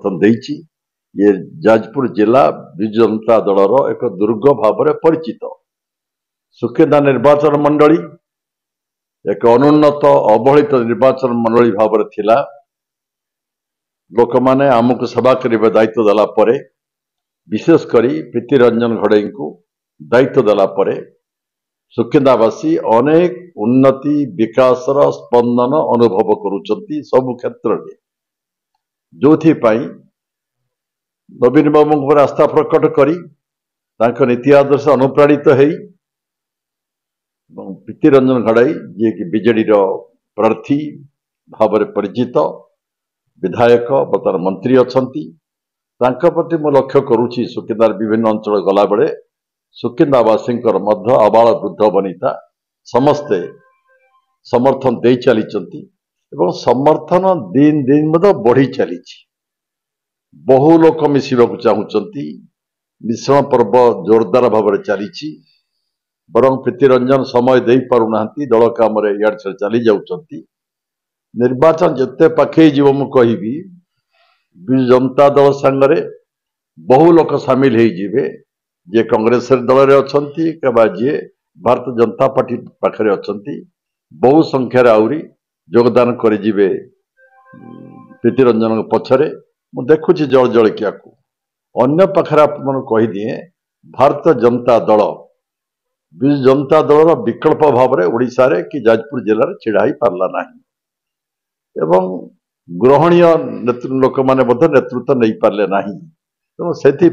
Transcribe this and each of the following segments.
ଦେଇଛି। ये जाजपुर जिला विजु जनता दलर एक दुर्ग भाव परिचित। सुकिंदा निर्वाचन मंडली एक अनुन्नत अवहेलित निर्वाचन मंडली भाव थिला। लोक माने आमको सेवा करने दायित्व देला परे, विशेषकर प्रीति रंजन घड़ई को दायित्व देला परे सुकिंदावासी अनेक उन्नति विकास स्पंदन अनुभव करुचंती सब क्षेत्र में, जो नवीन बाबू पर आस्था प्रकट करी नीति आदर्श अनुप्राणित है प्रीति रंजन घड़ई जी कि बीजेडी प्रार्थी भाव परिचित विधायक बर्तमान मंत्री अच्छा प्रति मु लक्ष्य करुच्ची। सुकिंदार विभिन्न अंचल गला बेले सुकिंदावासी आबाल वृद्ध वनिता समस्ते समर्थन दे चली समर्थन दिन दिन बढ़ी चली। बहु लोक मिसवा चाहूँगी, मिश्रण पर्व जोरदार भाव चली। बरं प्रीति रंजन समय दे पारुना दल काम इे चली जाऊँगी। निर्वाचन जिते पाखे जीव मु कहि विजु जनता दल सांगरे बहु लोक सामिल होइजिबे, जे कांग्रेस दल रे अछंती केबा जे भारतीय जनता पार्टी पाखरे अछंती, बहु संख्यार आउरी योगदान कर जिबे प्रीति रंजन पछरे। मु देखुची जल जलिकिया को अन्य पाखरे आपन कहि दिए भारतीय जनता दल विजु जनता दल विकल्प भाव में ओडिशा रे कि जाजपुर जिले में छिड़ा पारला नहीं एवं ग्रहणीय लोक माने नेतृत्व नहीं पारे ना। तेणु से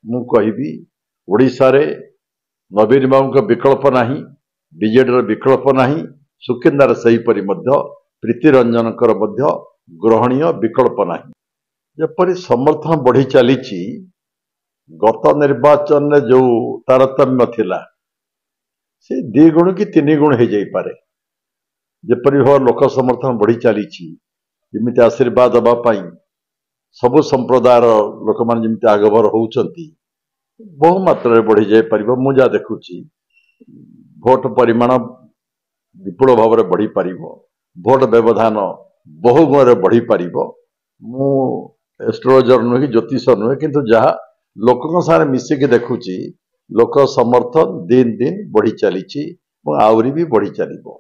मु कहि ओडिशा रे नवीन बाबू विकल्प नहीं, बीजेडी विकल्प नहीं, सुकिंदार सेहीपरि प्रीति रंजन ग्रहणीय विकल्प नहीं। जपरी समर्थन बढ़ी चली गत निर्वाचन में जो तारतम्य थिला से 2 गुण कि 3 गुण हो जाइपे। जपरी भाव लोक समर्थन बढ़ी चली जमी आशीर्वाद दवाई सबु संप्रदायर लोक मैंने जमी आगभर होती बहु मात्रा बढ़ी जापर। मुझा देखुची भोट परिमाण विपुल भाव में बढ़ी पार, भोट व्यवधान बहु गुण बढ़ी पार। मु एस्ट्रोलॉजर नुहे कि ज्योतिष नुहे, किंतु जहाँ लोकों सारे मिसिकी देखुची लोक समर्थन दिन दिन बढ़ी चली आहरी भी बढ़ी चलो।